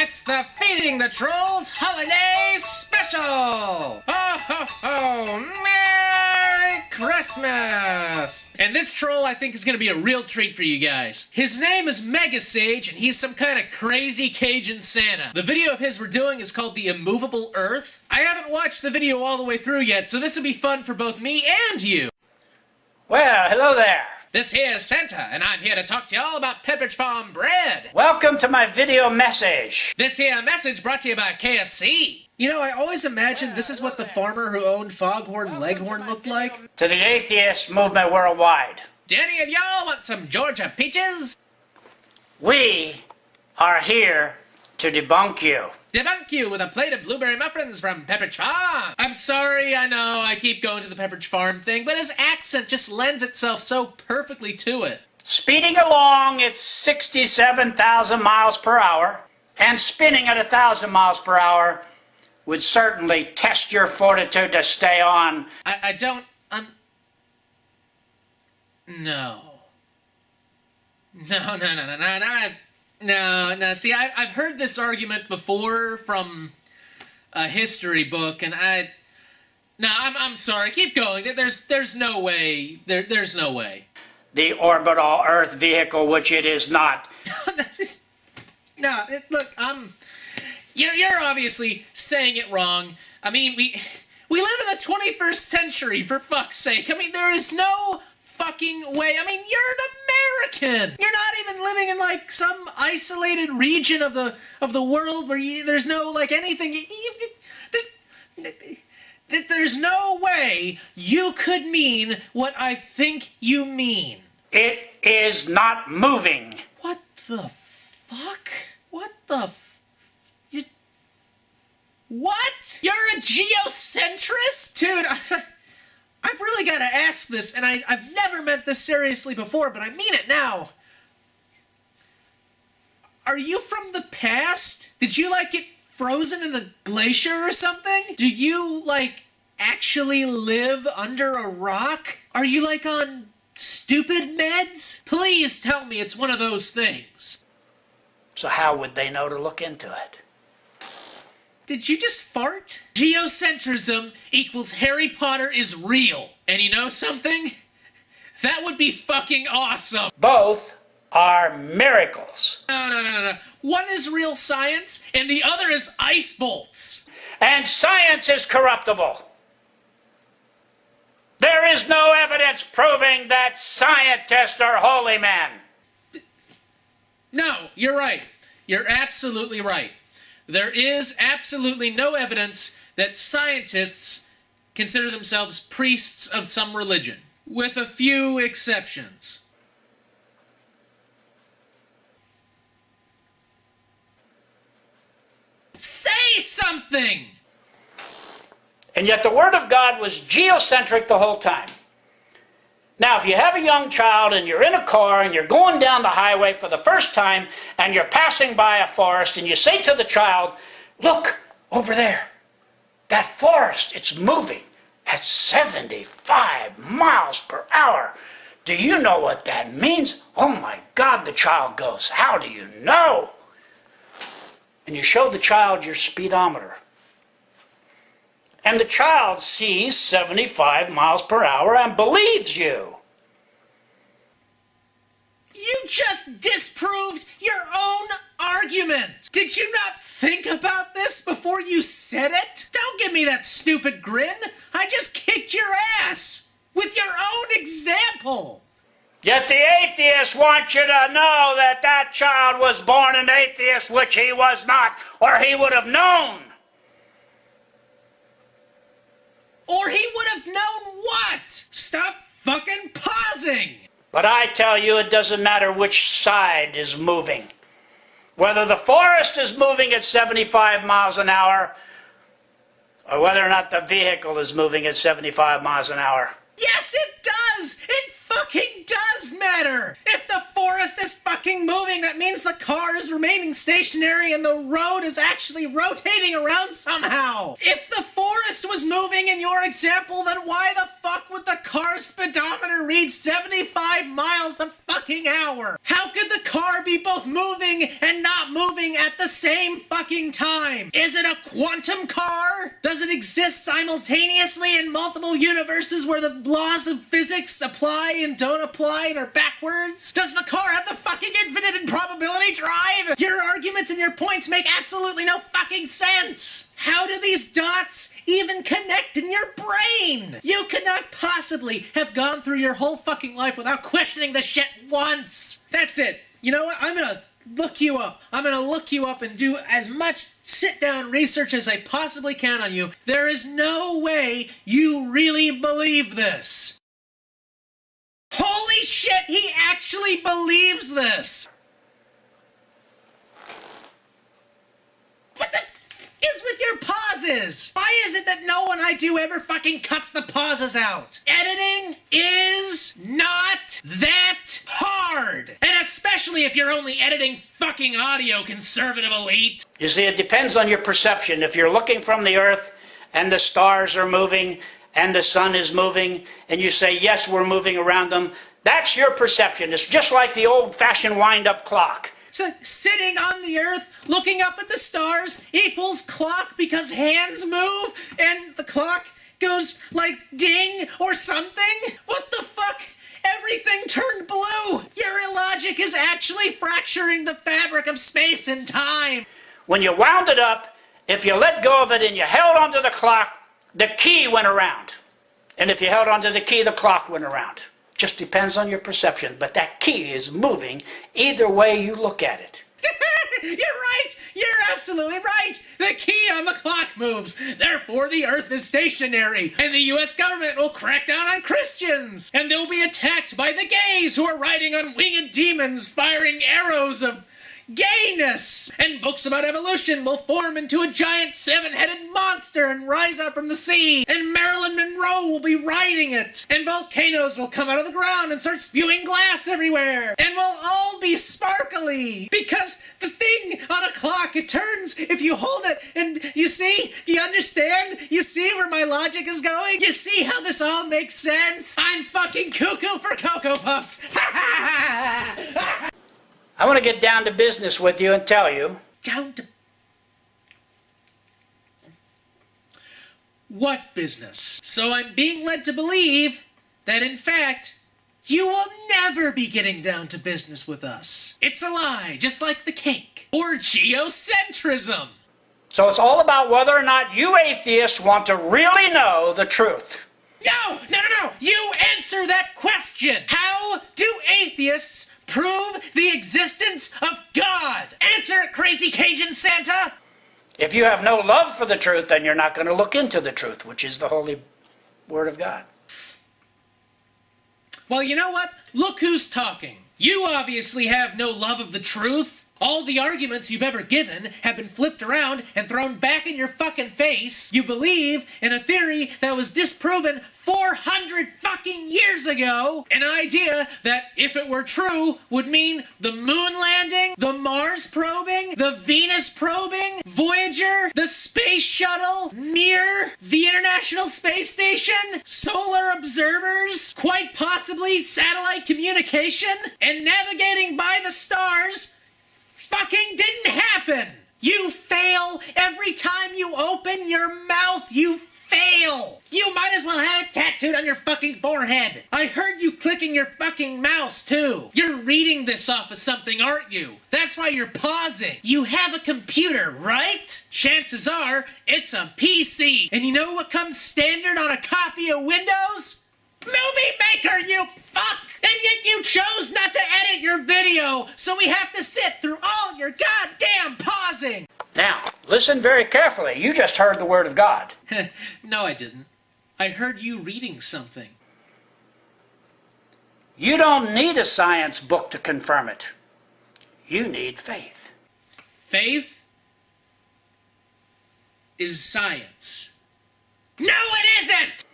It's the Feeding the Trolls Holiday Special! Ho ho ho! Merry Christmas! And this troll I think is gonna be a real treat for you guys. His name is MegaSage and he's some kind of crazy Cajun Santa. The video of his we're doing is called The Immovable Earth. I haven't watched the video all the way through yet, so this will be fun for both me and you. Well, hello there. This here is Santa, and I'm here to talk to you all about Pepperidge Farm bread. Welcome to my video message. This here message brought to you by KFC. You know, I always imagined this is what the farmer who owned Foghorn Leghorn looked like. To the atheist movement worldwide. Do any of y'all want some Georgia peaches? We are here to debunk you. Debunk you with a plate of blueberry muffins from Pepperidge Farm. I'm sorry, I know, I keep going to the Pepperidge Farm thing, but his accent just lends itself so perfectly to it. Speeding along at 67,000 miles per hour and spinning at 1,000 miles per hour would certainly test your fortitude to stay on. No, see, I've heard this argument before from a history book, and I'm sorry, keep going. There's no way. There's no way. The orbital Earth vehicle, which it is not. Look, you're obviously saying it wrong. I mean, we live in the 21st century, for fuck's sake. I mean, there is no fucking way. I mean, you're an American. You're not even living in like some isolated region of the world where there's no like anything. There's no way you could mean what I think you mean. It is not moving. What the fuck? What the What? You're a geocentrist? Dude, I've really got to ask this, and I've never meant this seriously before, but I mean it now. Are you from the past? Did you, like, get frozen in a glacier or something? Do you, like, actually live under a rock? Are you, like, on stupid meds? Please tell me it's one of those things. So how would they know to look into it? Did you just fart? Geocentrism equals Harry Potter is real. And you know something? That would be fucking awesome. Both are miracles. No. One is real science, and the other is ice bolts. And science is corruptible. There is no evidence proving that scientists are holy men. No, you're right. You're absolutely right. There is absolutely no evidence that scientists consider themselves priests of some religion, with a few exceptions. Say something! And yet the Word of God was geocentric the whole time. Now, if you have a young child and you're in a car and you're going down the highway for the first time and you're passing by a forest and you say to the child, look, over there, that forest, it's moving at 75 miles per hour. Do you know what that means? Oh my God, the child goes, how do you know? And you show the child your speedometer. And the child sees 75 miles per hour and believes you. You just disproved your own argument. Did you not think about this before you said it? Don't give me that stupid grin. I just kicked your ass with your own example. Yet the atheists want you to know that that child was born an atheist, which he was not, or he would have known. Or he would have known what? Stop fucking pausing! But I tell you, it doesn't matter which side is moving. Whether the forest is moving at 75 miles an hour, or whether or not the vehicle is moving at 75 miles an hour. Yes, it does! It fucking fucking does matter! If the forest is fucking moving, that means the car is remaining stationary and the road is actually rotating around somehow! If the forest was moving in your example, then why the fuck would the car's speedometer read 75 miles a fucking hour? How could the car be both moving and not moving at the same fucking time? Is it a quantum car? Does it exist simultaneously in multiple universes where the laws of physics apply and don't apply and are backwards? Does the car have the fucking infinite improbability drive? Your arguments and your points make absolutely no fucking sense! How do these dots even connect in your brain? You could not possibly have gone through your whole fucking life without questioning this shit once! That's it. You know what? I'm gonna look you up. I'm gonna look you up and do as much sit-down research as I possibly can on you. There is no way you really believe this. Holy shit, he actually believes this! What the is with your pauses? Why is it that no one I do ever fucking cuts the pauses out? Editing is not that hard! And especially if you're only editing fucking audio, conservative elite. You see, it depends on your perception. If you're looking from the earth and the stars are moving and the sun is moving and you say, yes, we're moving around them, that's your perception. It's just like the old-fashioned wind-up clock. So sitting on the earth, looking up at the stars equals clock because hands move and the clock goes like ding or something? What the fuck? Everything turned blue! Your illogic is actually fracturing the fabric of space and time! When you wound it up, if you let go of it and you held onto the clock, the key went around. And if you held onto the key, the clock went around. Just depends on your perception, but that key is moving either way you look at it. You're right! You're absolutely right! The key on the clock moves, therefore the earth is stationary, and the US government will crack down on Christians, and they'll be attacked by the gays who are riding on winged demons firing arrows of gayness! And books about evolution will form into a giant seven-headed monster and rise up from the sea! And Marilyn Monroe will be riding it! And volcanoes will come out of the ground and start spewing glass everywhere! And we'll all be sparkly! Because the thing on a clock, it turns if you hold it, and you see? Do you understand? You see where my logic is going? You see how this all makes sense? I'm fucking cuckoo for Cocoa Puffs! Ha ha ha! I want to get down to business with you and tell you. Down to... What business? So I'm being led to believe that, in fact, you will never be getting down to business with us. It's a lie, just like the cake. Or geocentrism. So it's all about whether or not you atheists want to really know the truth. No! You answer that question! How do atheists prove the existence of God? Answer it, crazy Cajun Santa! If you have no love for the truth, then you're not going to look into the truth, which is the Holy Word of God. Well, you know what? Look who's talking. You obviously have no love of the truth. All the arguments you've ever given have been flipped around and thrown back in your fucking face. You believe in a theory that was disproven 400 fucking years ago. An idea that, if it were true, would mean the moon landing, the Mars probing, the Venus probing, Voyager, the space shuttle, Mir, the International Space Station, solar observers, quite possibly satellite communication, and navigating by the stars fucking didn't happen! You fail every time you open your mouth, you fail! You might as well have it tattooed on your fucking forehead! I heard you clicking your fucking mouse, too! You're reading this off of something, aren't you? That's why you're pausing! You have a computer, right? Chances are, it's a PC! And you know what comes standard on a copy of Windows? Movie Maker, you fuck! And yet you chose not to edit your video, so we have to sit through all your goddamn pausing! Now, listen very carefully. You just heard the Word of God. No, I didn't. I heard you reading something. You don't need a science book to confirm it. You need faith. Faith is science. No, it isn't!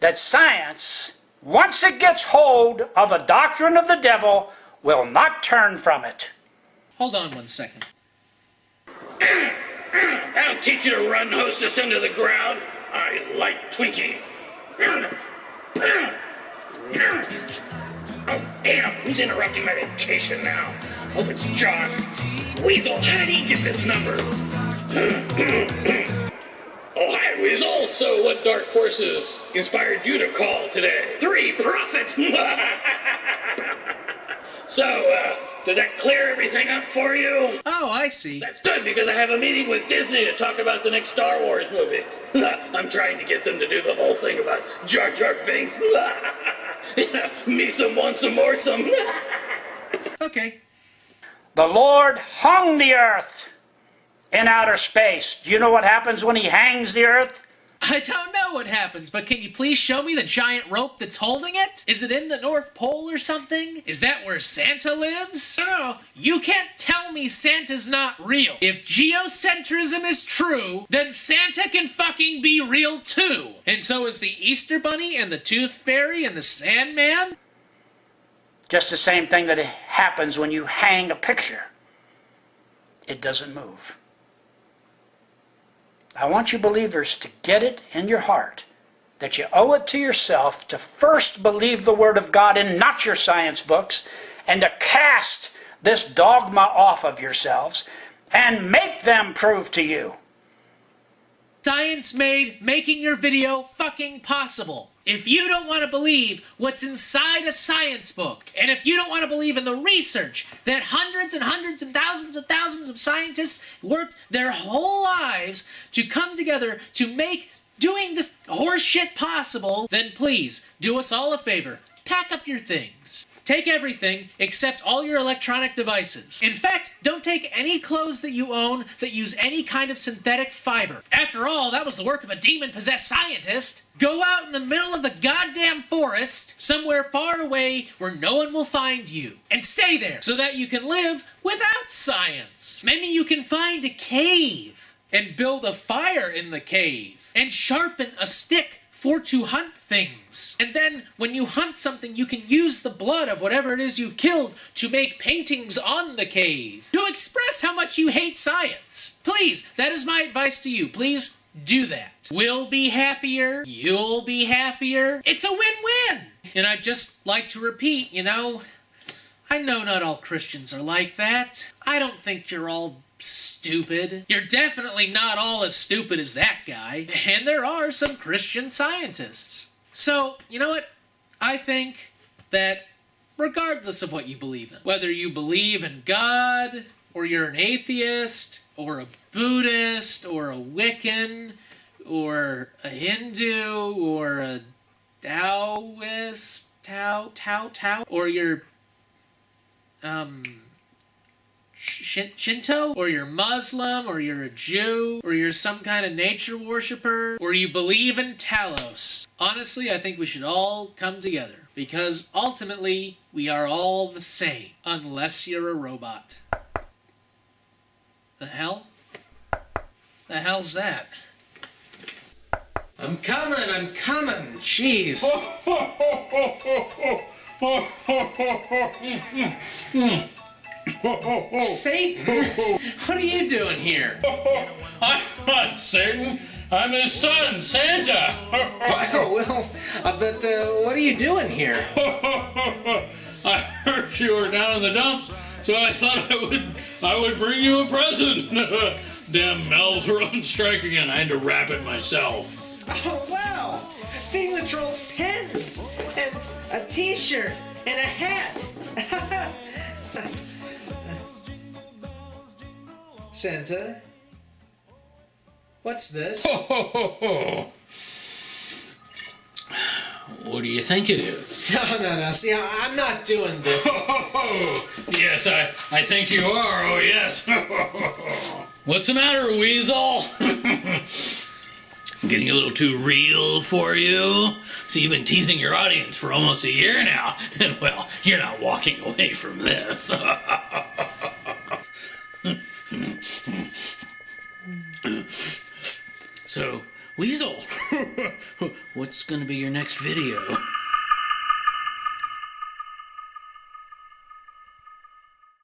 That science once it gets hold of the doctrine of the devil, will not turn from it. Hold on 1 second. That'll teach you to run, hostess, into the ground. I like Twinkies. Oh, damn, who's interrupting my vacation now? Hope it's Joss. Weasel, how did he get this number? Oh, hi, Weasel. So what dark forces inspired you to call today? 3 Prophet! So, does that clear everything up for you? Oh, I see. That's good, because I have a meeting with Disney to talk about the next Star Wars movie. I'm trying to get them to do the whole thing about Jar Jar Binks. Me some, want some more, some. Okay. The Lord hung the earth in outer space. Do you know what happens when he hangs the earth? I don't know what happens, but can you please show me the giant rope that's holding it? Is it in the North Pole or something? Is that where Santa lives? No, you can't tell me Santa's not real. If geocentrism is true, then Santa can fucking be real too. And so is the Easter Bunny and the Tooth Fairy and the Sandman? Just the same thing that happens when you hang a picture. It doesn't move. I want you believers to get it in your heart that you owe it to yourself to first believe the Word of God and not your science books, and to cast this dogma off of yourselves and make them prove to you. Science made making your video fucking possible. If you don't want to believe what's inside a science book, and if you don't want to believe in the research that hundreds and hundreds and thousands of scientists worked their whole lives to come together to make doing this horse shit possible, then please do us all a favor. Pack up your things. Take everything except all your electronic devices. In fact, don't take any clothes that you own that use any kind of synthetic fiber. After all, that was the work of a demon-possessed scientist. Go out in the middle of the goddamn forest, somewhere far away where no one will find you, and stay there so that you can live without science. Maybe you can find a cave and build a fire in the cave and sharpen a stick for to hunt things. And then, when you hunt something, you can use the blood of whatever it is you've killed to make paintings on the cave, to express how much you hate science. Please, that is my advice to you. Please, do that. We'll be happier. You'll be happier. It's a win-win. And I'd just like to repeat, I know not all Christians are like that. I don't think you're all stupid. You're definitely not all as stupid as that guy. And there are some Christian scientists. So, you know what? I think that regardless of what you believe in, whether you believe in God, or you're an atheist, or a Buddhist, or a Wiccan, or a Hindu, or a Taoist, or you're, Shinto, or you're Muslim, or you're a Jew, or you're some kind of nature worshiper, or you believe in Talos. Honestly, I think we should all come together, because ultimately, we are all the same, unless you're a robot. The hell? The hell's that? I'm coming, jeez. Satan? What are you doing here? I'm not Satan. I'm his son, Santa. Well, but what are you doing here? I heard you were down in the dumps, so I thought I would bring you a present. Damn Mel's were on strike again. I had to wrap it myself. Oh, wow! Feeding the trolls pens, and a t-shirt, and a hat. Santa? What's this? What do you think it is? No. See, I'm not doing this. Yes, I think you are. Oh, yes. What's the matter, Weasel? I'm getting a little too real for you? So you've been teasing your audience for almost a year now, and well, you're not walking away from this. So, Weasel, what's going to be your next video?